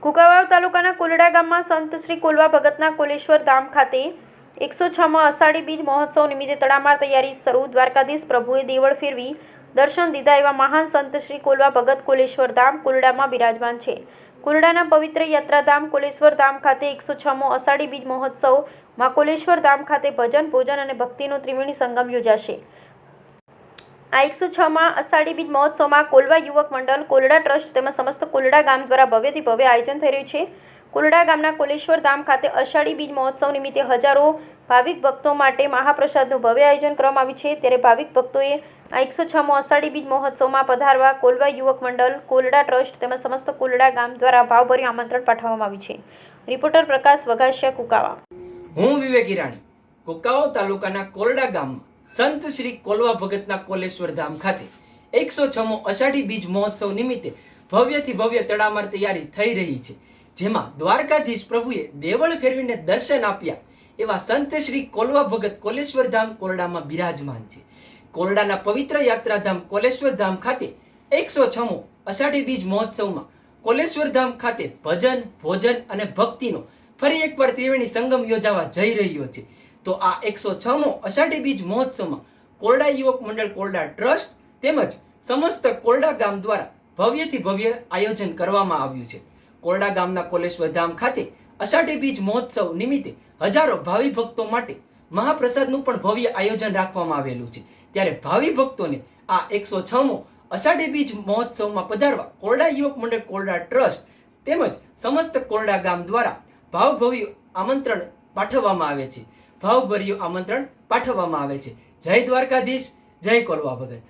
કુંકાવાવ તાલુકાના કુલડા ગામમાં સંત શ્રી કોલવા ભગતના કોલેશ્વર ધામ ખાતે 106માં અષાઢી બીજ મહોત્સવ નિમિત્તે તડામાર તૈયારી શરૂ। દ્વારકાધીશ પ્રભુએ દેવળ ફેરવી દર્શન દીધા એવા મહાન સંત શ્રી કોલવા ભગત કોલેશ્વર ધામ કુલડામાં બિરાજમાન છે। કુલડાના પવિત્ર યાત્રાધામ કોલેશ્વર ધામ ખાતે 106મો અષાઢી બીજ મહોત્સવમાં કોલેશ્વર ધામ ખાતે ભજન, ભોજન અને ભક્તિનો ત્રિવેણી સંગમ યોજાશે। આ 106માં અષાઢી બીજ મહોત્સવમાં કોલવા યુવક મંડળ, કોલડા ટ્રસ્ટ તેમજ સમસ્ત કોલડા ગામ દ્વારા ભવ્યથી ભવ્ય આયોજન થઈ રહ્યું છે। કોલડા ગામના કોલેશ્વર ધામ ખાતે અષાઢી બીજ મહોત્સવ નિમિત્તે હજારો ભાવિક ભક્તો માટે મહાપ્રસાદનું ભવ્ય આયોજન કરવામાં આવ્યું છે। ત્યારે ભાવિક ભક્તોએ આ 106મો અષાઢી બીજ મહોત્સવમાં પધારવા કોલવા યુવક મંડળ, કોલડા ટ્રસ્ટ તેમજ સમસ્ત કોલડા ગામ દ્વારા ભાવભર્યું આમંત્રણ પાઠવવામાં આવ્યું છે। રિપોર્ટર પ્રકાશ વઘાસિયા, કુંકાવાવ। હું વિવેક ઈરાણી, કુંકાવાવ તાલુકાના કોલડા ગામમાં સંત શ્રી કોલવા ભગતના કોલેશ્વર ધામ ખાતે 106મો અષાઢી બીજ મહોત્સવ નિમિત્તે ભવ્યથી ભવ્ય તડામાર તૈયારી થઈ રહી છે, જેમાં દ્વારકાધીશ પ્રભુએ દેવળ ફેરવીને દર્શન આપ્યા એવા સંત શ્રી કોલવા ભગત કોલેશ્વર ધામ કોરડામાં બિરાજમાન છે। કોરડાના પવિત્ર યાત્રાધામ કોલેશ્વર ધામ ખાતે 106મો અષાઢી બીજ મહોત્સવમાં કોલેશ્વર ધામ ખાતે ભજન, ભોજન અને ભક્તિનો ફરી એકવાર ત્રિવેણી સંગમ યોજાવા જઈ રહ્યો છે। તો આ 106મો અષાઢી બીજ મહોત્સવમાં કોરડા યુવક મંડળ, કોરડા ટ્રસ્ટ તેમજ સમસ્ત કોરડા ગામ દ્વારા ભવ્યથી ભવ્ય આયોજન કરવામાં આવ્યું છે। કોરડા ગામના કોલેશ્વર ધામ ખાતે અષાઢી બીજ મહોત્સવ નિમિત્તે હજારો ભાવિ ભક્તો માટે મહાપ્રસાદનું પણ ભવ્ય આયોજન રાખવામાં આવેલું છે। ત્યારે ભાવિ ભક્તોને આ 106મો અષાઢી બીજ મહોત્સવમાં પધારવા કોરડા યુવક મંડળ, કોરડા ટ્રસ્ટ તેમજ સમસ્ત કોરડા ગામ દ્વારા ભાવભર્યું આમંત્રણ પાઠવવામાં આવે છે। જય દ્વારકાધીશ, જય કોલવા ભગત।